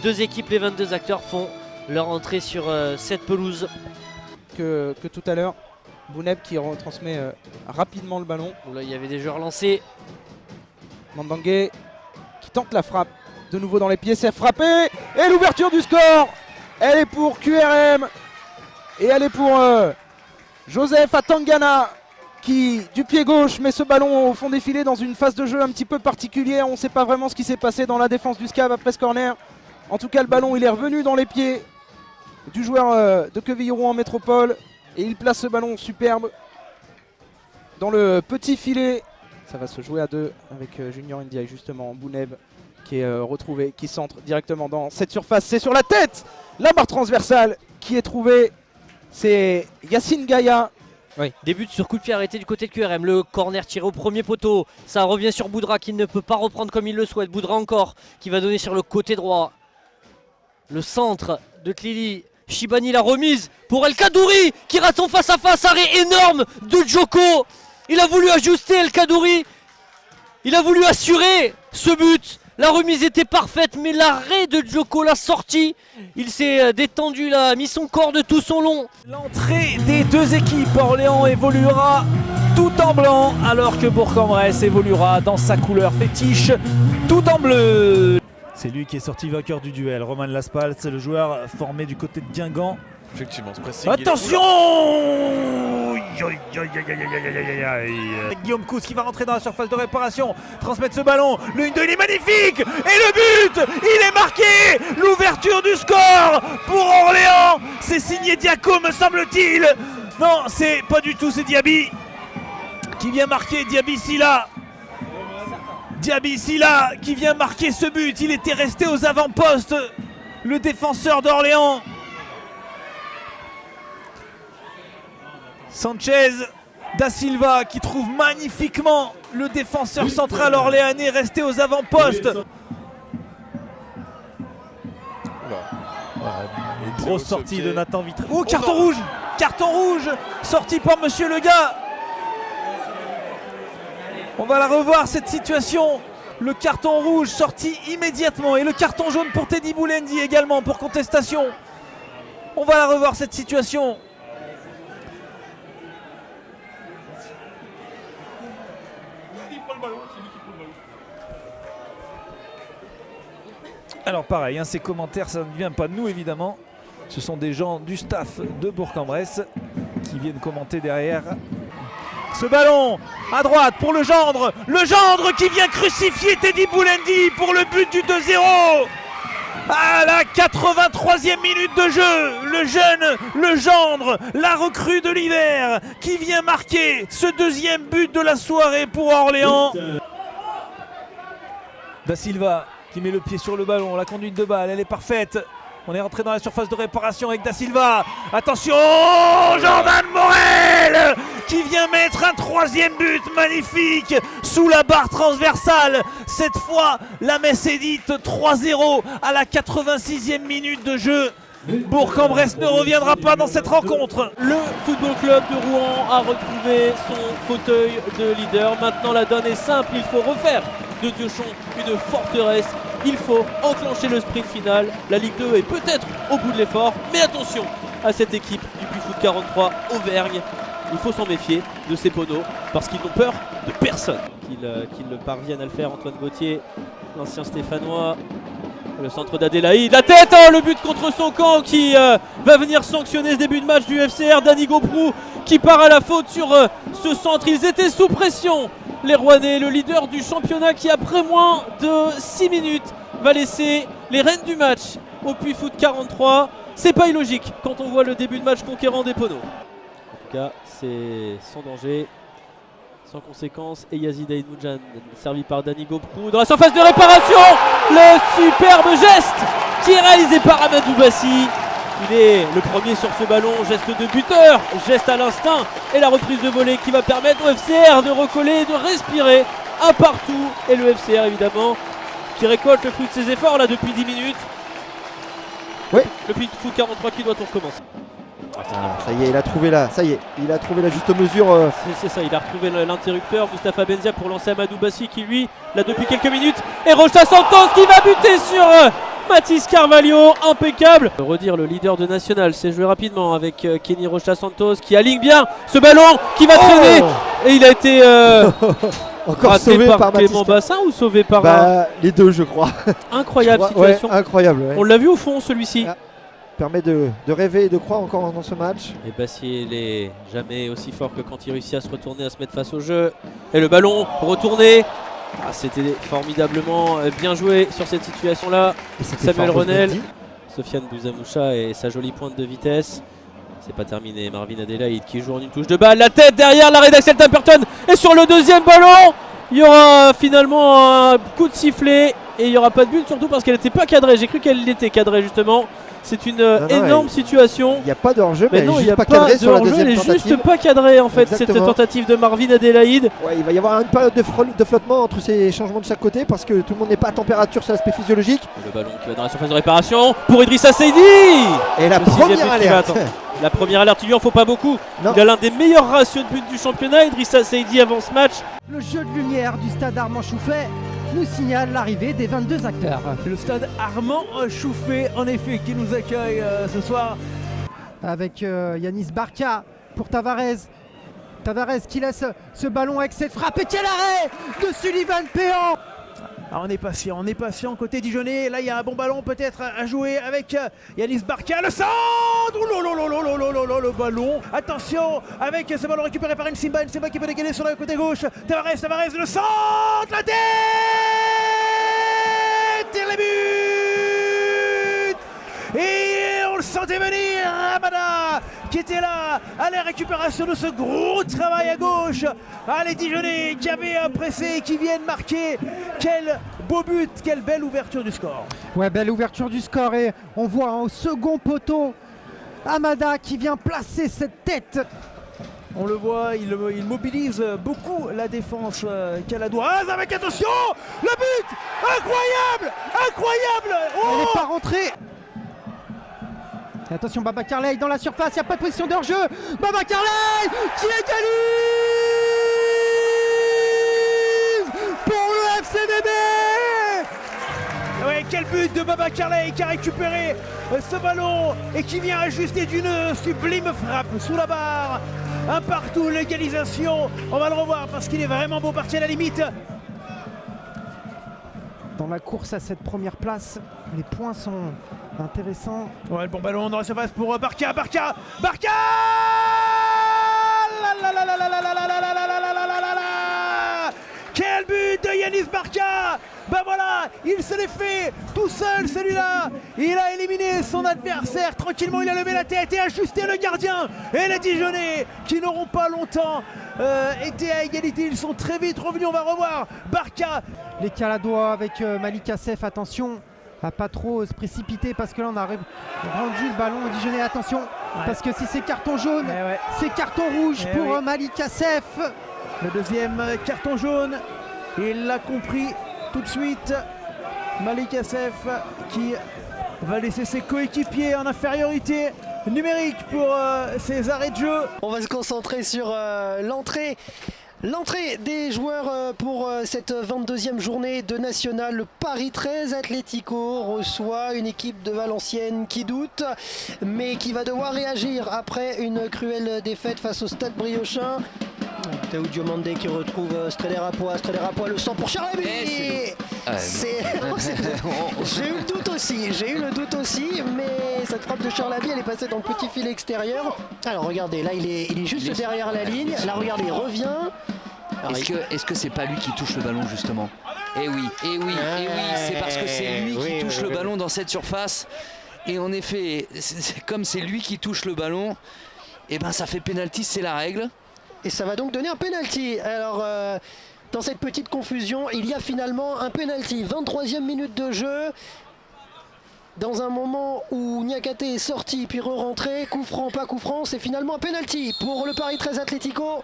deux équipes, les 22 acteurs, font leur entrée sur cette pelouse. Que tout à l'heure, Bouneb qui retransmet rapidement le ballon. Là, il y avait des joueurs lancés. Mandangué qui tente la frappe. De nouveau dans les pieds, c'est frappé. Et l'ouverture du score, elle est pour QRM. Et elle est pour Joseph Atangana qui, du pied gauche, met ce ballon au fond des filets dans une phase de jeu un petit peu particulière. On ne sait pas vraiment ce qui s'est passé dans la défense du SCAV après ce corner. En tout cas, le ballon, il est revenu dans les pieds du joueur de Quevilly-Rouen en métropole. Et il place ce ballon superbe dans le petit filet. Ça va se jouer à deux avec Junior Ndiaye, justement, Bouneb qui est retrouvé, qui centre directement dans cette surface. C'est sur la tête, la barre transversale qui est trouvée. C'est Yacine Gaïa. Oui, début sur coup de pied arrêté du côté de QRM. Le corner tiré au premier poteau. Ça revient sur Boudra qui ne peut pas reprendre comme il le souhaite. Boudra encore qui va donner sur le côté droit. Le centre de Tlili. Shibani la remise pour El Kadouri qui rate son face-à-face. Arrêt énorme de Djoko. Il a voulu ajuster El Kadouri. Il a voulu assurer ce but. La remise était parfaite, mais l'arrêt de Djoko, la sortie, il s'est détendu là, a mis son corps de tout son long. L'entrée des deux équipes, Orléans évoluera tout en blanc, alors que Bourg-en-Bresse évoluera dans sa couleur fétiche, tout en bleu. C'est lui qui est sorti vainqueur du duel, Roman Laspal, c'est le joueur formé du côté de Guingamp. Effectivement, ce pressing. Attention! Guillaume Cousse qui va rentrer dans la surface de réparation, transmettre ce ballon, le 1-2 il est magnifique! Et le but! Il est marqué! L'ouverture du score pour Orléans! C'est signé Diaco me semble-t-il! Non, c'est pas du tout, c'est Diaby qui vient marquer, Diaby Silla qui vient marquer ce but, il était resté aux avant-postes, le défenseur d'Orléans. Sanchez Da Silva qui trouve magnifiquement le défenseur central orléanais resté aux avant-postes. Grosse sortie de Nathan Vitré. Oh, carton rouge! Carton rouge sorti par Monsieur Lega. On va la revoir cette situation. Le carton rouge sorti immédiatement et le carton jaune pour Teddy Boulendi également pour contestation. On va la revoir cette situation. Alors pareil, hein, ces commentaires, ça ne vient pas de nous évidemment. Ce sont des gens du staff de Bourg-en-Bresse qui viennent commenter derrière. Ce ballon à droite pour le gendre qui vient crucifier Teddy Boulendi pour le but du 2-0. À la 83e minute de jeu, le gendre, la recrue de l'hiver qui vient marquer ce deuxième but de la soirée pour Orléans. Da Silva qui met le pied sur le ballon, la conduite de balle, elle est parfaite. On est rentré dans la surface de réparation avec Da Silva. Attention, Jordan Morel qui vient mettre un troisième but magnifique sous la barre transversale. Cette fois, la messe est dite, 3-0 à la 86e minute de jeu. Bourg-en-Bresse ne reviendra pas dans cette rencontre. Le Football Club de Rouen a retrouvé son fauteuil de leader. Maintenant la donne est simple, il faut refaire de Diochon une forteresse. Il faut enclencher le sprint final. La Ligue 2 est peut-être au bout de l'effort, mais attention à cette équipe du Puy-Foot 43 Auvergne. Il faut s'en méfier de ces poneaux parce qu'ils n'ont peur de personne. Qu'ils parviennent à le faire, Antoine Gauthier, l'ancien Stéphanois. Le centre d'Adélaïde, la tête, oh, le but contre son camp qui va venir sanctionner ce début de match du FCR. Dany Goprou qui part à la faute sur ce centre. Ils étaient sous pression, les Rouennais, le leader du championnat qui après moins de 6 minutes va laisser les rênes du match au Puy-Foot 43. C'est pas illogique quand on voit le début de match conquérant des poneaux. En tout cas, c'est sans danger, sans conséquence. Et Yazid Aïdmoudjan servi par Dany Goprou dans la surface de réparation. Le superbe geste qui est réalisé par Amadou Bassi. Il est le premier sur ce ballon, geste de buteur, geste à l'instinct. Et la reprise de volée qui va permettre au FCR de recoller, de respirer un partout. Et le FCR évidemment qui récolte le fruit de ses efforts là depuis 10 minutes. Oui. Le Puy-Foot 43 qui doit tout recommencer. Ça y est, il a trouvé la juste mesure. C'est ça, il a retrouvé l'interrupteur, Moustapha Benzia pour lancer Amadou Bassi qui lui, là depuis quelques minutes, et Rocha Santos qui va buter sur Mathis Carvalho, impeccable. Redire le leader de National, c'est joué rapidement avec Kenny Rocha Santos qui aligne bien ce ballon qui va traîner. Et il a été Encore raté sauvé par Clément Baptiste. Bassin ou sauvé par Les deux, je crois. incroyable situation. Ouais, incroyable. Ouais. On l'a vu au fond celui-ci. Ah. Permet de rêver et de croire encore dans ce match. Et Bassier n'est jamais aussi fort que quand il réussit à se retourner, à se mettre face au jeu. Et le ballon retourné. Ah, c'était formidablement bien joué sur cette situation-là. Samuel Renel, Sofiane Bouzamoucha et sa jolie pointe de vitesse. C'est pas terminé. Marvin Adelaide qui joue en une touche de balle. La tête derrière l'arrêt d'Axel Temperton. Et sur le deuxième ballon, il y aura finalement un coup de sifflet. Et il n'y aura pas de but, surtout parce qu'elle n'était pas cadrée. J'ai cru qu'elle était cadrée justement. C'est une énorme situation. Il n'y a pas de hors-jeu, mais non, il n'y a pas pas cadré de sur la hors-jeu. deuxième Elle est tentative. juste pas cadrée en fait, Exactement. cette tentative de Marvin Adelaide. Ouais, il va y avoir une période de flottement entre ces changements de chaque côté parce que tout le monde n'est pas à température sur l'aspect physiologique. Le ballon qui va dans la surface de réparation pour Idrissa Seydi. Et la Le sixième but première qui va alerte. attendre. La première alerte, il lui en faut pas beaucoup. Non. Il a l'un des meilleurs ratios de buts du championnat, Idrissa Seydi avant ce match. Le jeu de lumière du stade Armand Chouffet nous signale l'arrivée des 22 acteurs. C'est le stade Armand Chouffet, en effet, qui nous accueille ce soir. Avec Yanis Barca pour Tavares. Tavares qui laisse ce ballon avec cette frappe. Et quel arrêt de Sullivan Péan! Ah, on est patient côté Dijonais. Là, il y a un bon ballon peut-être à jouer avec Yanis Barca. Le centre! Le ballon. Attention avec ce ballon récupéré par Nsimba qui peut dégainer sur le côté gauche. Tavares, le centre! La tête! Tire les buts! Et on le sentait venir, Amada qui était là à la récupération de ce gros travail à gauche. Ah, les Dijonais qui avaient pressé et qui viennent marquer. Quel beau but, quelle belle ouverture du score. Ouais, belle ouverture du score et on voit au second poteau Amada qui vient placer cette tête. On le voit, il mobilise beaucoup la défense caladoise avec attention, le but incroyable. Elle n'est pas rentrée. Et attention, Babacar Leye dans la surface, il n'y a pas de position de hors-jeu. Babacar Leye qui égalise pour le FCDB. Ouais, quel but de Babacar Leye qui a récupéré ce ballon et qui vient ajuster d'une sublime frappe sous la barre. Un partout, l'égalisation. On va le revoir parce qu'il est vraiment beau parti à la limite. Dans la course à cette première place, les points sont intéressants. Ouais, le bon ballon dans la surface pour Barca. Quel but de Yanis Barca! Ben voilà, il se l'est fait tout seul celui-là. Il a éliminé son adversaire tranquillement, il a levé la tête et ajusté le gardien. Et les Dijonais qui n'auront pas longtemps été à égalité, ils sont très vite revenus, on va revoir Barca. Les Caladois avec Malik Assef, attention à pas trop se précipiter parce que là on a rendu le ballon au Dijonais, attention parce que si c'est carton jaune, c'est carton rouge pour Malik Assef. Le deuxième carton jaune, il l'a compris tout de suite. Malik Assef qui va laisser ses coéquipiers en infériorité numérique pour ses arrêts de jeu. On va se concentrer sur l'entrée des joueurs pour cette 22e journée de National. Le Paris 13 Atlético reçoit une équipe de Valenciennes qui doute, mais qui va devoir réagir après une cruelle défaite face au Stade Briochin. Théo Diomandé qui retrouve Streller Apois, le sang pour Charlaby. J'ai eu le doute aussi, mais cette frappe de Charlaby, elle est passée dans le petit fil extérieur. Alors regardez, là il est juste derrière la ligne. Là regardez, il revient. Est-ce que c'est pas lui qui touche le ballon justement? Eh oui, c'est parce que c'est lui qui touche le ballon dans cette surface. Et en effet, comme c'est lui qui touche le ballon, et ben ça fait pénalty, c'est la règle. Et ça va donc donner un pénalty. Alors dans cette petite confusion, il y a finalement un pénalty. 23e minute de jeu. Dans un moment où Niakate est sorti puis re-rentré, coup franc, pas coup franc, c'est finalement un pénalty pour le Paris 13 Atlético.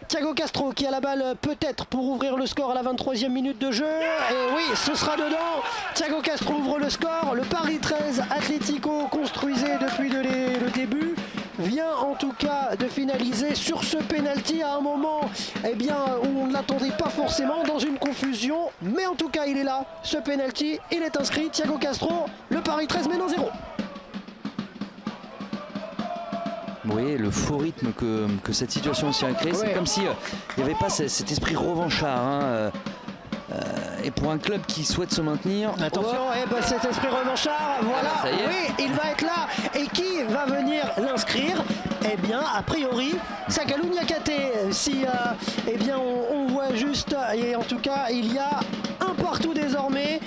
Thiago Castro qui a la balle peut-être pour ouvrir le score à la 23e minute de jeu. Et oui, ce sera dedans. Thiago Castro ouvre le score. Le Paris 13 Atlético construisait depuis le début. vient en tout cas de finaliser sur ce penalty à un moment où on ne l'attendait pas forcément, dans une confusion. Mais en tout cas, il est là, ce penalty, il est inscrit. Thiago Castro, le Paris 13 mène 1-0. Vous voyez le faux rythme que cette situation aussi a créé. C'est comme si il n'y avait pas cet esprit revanchard. Et pour un club qui souhaite se maintenir... Attention, cet esprit revanchard, voilà, oui, il va être là. Et qui va venir l'inscrire? Eh bien, a priori, Sakalou Niakate. Si on voit juste, et en tout cas, il y a un partout désormais.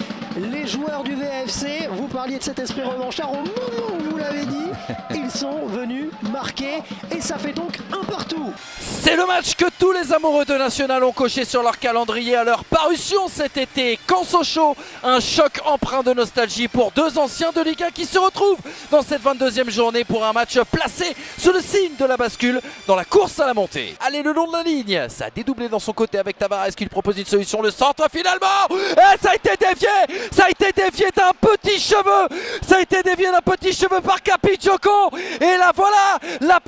Les joueurs du VFC, vous parliez de cet esprit revanchard, au moment où vous l'avez dit, ils sont venus marquer et ça fait donc un partout. C'est le match que tous les amoureux de National ont coché sur leur calendrier à leur parution cet été. Caen Sochaux, un choc empreint de nostalgie pour deux anciens de Ligue 1 qui se retrouvent dans cette 22e journée pour un match placé sous le signe de la bascule dans la course à la montée. Allez, le long de la ligne, ça a dédoublé dans son côté avec Tavares qui lui propose une solution, le centre finalement, et ça a été dévié. Ça a été dévié d'un petit cheveu. Ça a été dévié d'un petit cheveu par Capichoko. Et là voilà le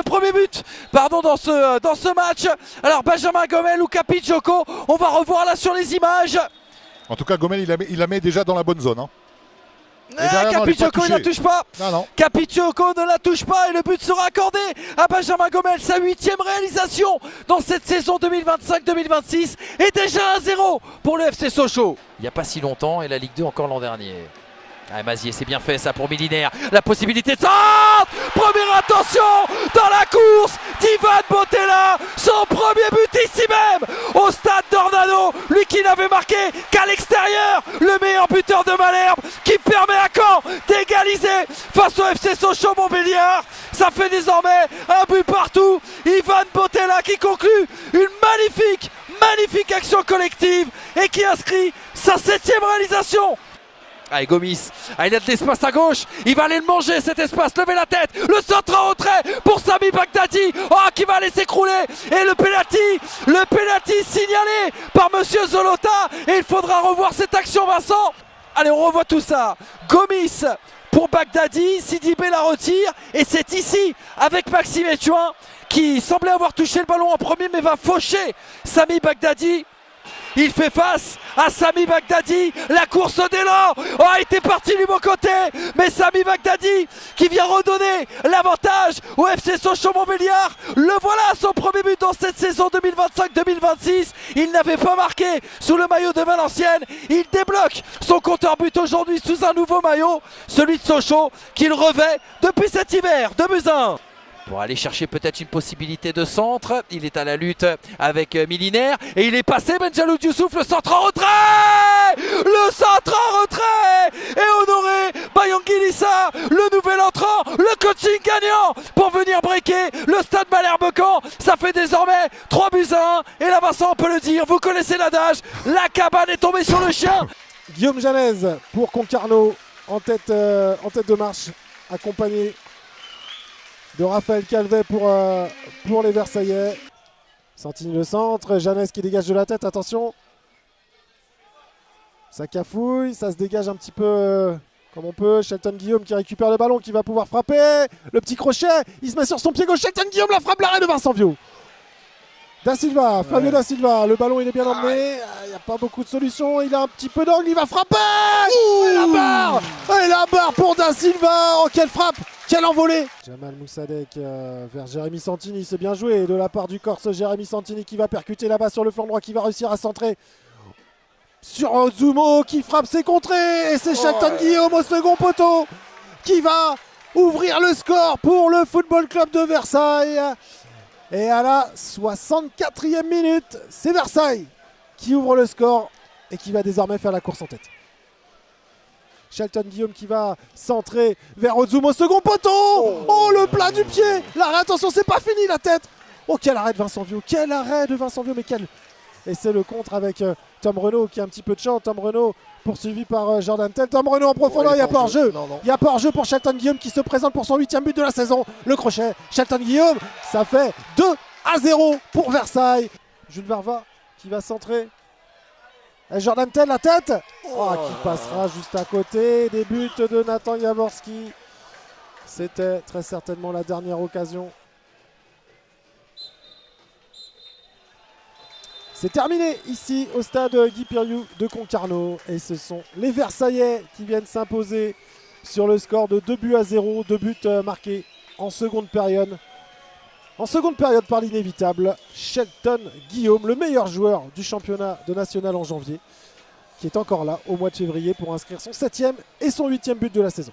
premier but dans ce match. Alors Benjamin Gomel ou Capichoko, on va revoir là sur les images. En tout cas Gomel il la met déjà dans la bonne zone. Capichoko ne la touche pas. Non. Capichoko ne la touche pas et le but sera accordé à Benjamin Gomel, sa 8e réalisation dans cette saison 2025-2026 et déjà 1-0 pour le FC Sochaux. Il n'y a pas si longtemps et la Ligue 2 encore l'an dernier. Mazier, c'est bien fait ça pour Milinaire. La possibilité de centre. Première attention dans la course d'Ivan Botella. Son premier but ici même au stade d'Ornano. Lui qui n'avait marqué qu'à l'extérieur. Le meilleur buteur de Malherbe qui permet à Caen d'égaliser face au FC Sochaux-Montbéliard. Ça fait désormais un but partout. Ivan Botella qui conclut une magnifique action collective et qui inscrit sa 7e réalisation. Allez Gomis, il a de l'espace à gauche, il va aller le manger cet espace, lever la tête, le centre en retrait pour Sami Bagdadi, qui va aller s'écrouler, et le penalty signalé par Monsieur Zolota, et il faudra revoir cette action Vincent. Allez on revoit tout ça, Gomis pour Bagdadi, Sidibé la retire, et c'est ici avec Maxime Etchouin qui semblait avoir touché le ballon en premier mais va faucher Sami Bagdadi. Il fait face à Sami Bagdadi, la course d'élan a été partie du bon côté, mais Sami Bagdadi qui vient redonner l'avantage au FC Sochaux-Montbéliard. Le voilà son premier but dans cette saison 2025-2026. Il n'avait pas marqué sous le maillot de Valenciennes. Il débloque son compteur but aujourd'hui sous un nouveau maillot, celui de Sochaux qu'il revêt depuis cet hiver de Buzyn. Pour aller chercher peut-être une possibilité de centre, il est à la lutte avec Milinaire et il est passé Benjalou Dioussouf, le centre en retrait. Et Honoré Bayangilissa, le nouvel entrant, le coaching gagnant pour venir breaker le stade Malherbe-Caen. Ça fait désormais 3-1 et là Vincent on peut le dire, vous connaissez l'adage, la cabane est tombée sur le chien. Guillaume Janez pour Concarneau en tête de marche, accompagné de Raphaël Calvet pour les Versaillais. Santini le centre, Janez qui dégage de la tête, attention. Ça cafouille, ça se dégage un petit peu comme on peut. Shelton Guillaume qui récupère le ballon, qui va pouvoir frapper. Le petit crochet, il se met sur son pied gauche. Shelton Guillaume, la frappe, l'arrêt de Vincent Viau. Da Silva, Flavio Da Silva, le ballon il est bien emmené. Il n'y a pas beaucoup de solutions, il a un petit peu d'angle, il va frapper. Et la barre pour Da Silva. Oh quelle frappe, quelle envolée. Jamal Moussadek vers Jérémy Santini, c'est bien joué de la part du Corse. Jérémy Santini qui va percuter là-bas sur le flanc droit, qui va réussir à centrer sur Ozumo qui frappe, c'est contré. Et c'est Shelton Guillaume au second poteau qui va ouvrir le score pour le Football Club de Versailles. Et à la 64e minute, c'est Versailles qui ouvre le score et qui va désormais faire la course en tête. Shelton Guillaume qui va centrer vers Ozumo, second poteau. Oh le plat du pied. L'arrêt, attention, c'est pas fini la tête. Oh quel arrêt de Vincent Viau, mais quel... Et c'est le contre avec Tom Renaud qui a un petit peu de chance. Tom Renaud poursuivi par Jordan Tell. Tom Renaud en profondeur, il y a pas hors-jeu. Il y a pas hors-jeu pour Shelton Guillaume qui se présente pour son 8e but de la saison. Le crochet, Shelton Guillaume, ça fait 2-0 pour Versailles. Jules Verva qui va centrer. Et Jordan Tell, la tête qui passera juste à côté. Des buts de Nathan Jaworski C'était très certainement la dernière occasion. C'est terminé ici au stade Guy Piriou de Concarneau. Et ce sont les Versaillais qui viennent s'imposer sur le score de 2-0. 2 buts marqués en seconde période. En seconde période par l'inévitable Shelton Guillaume, le meilleur joueur du championnat de national en janvier, qui est encore là au mois de février pour inscrire son 7e et son 8e but de la saison.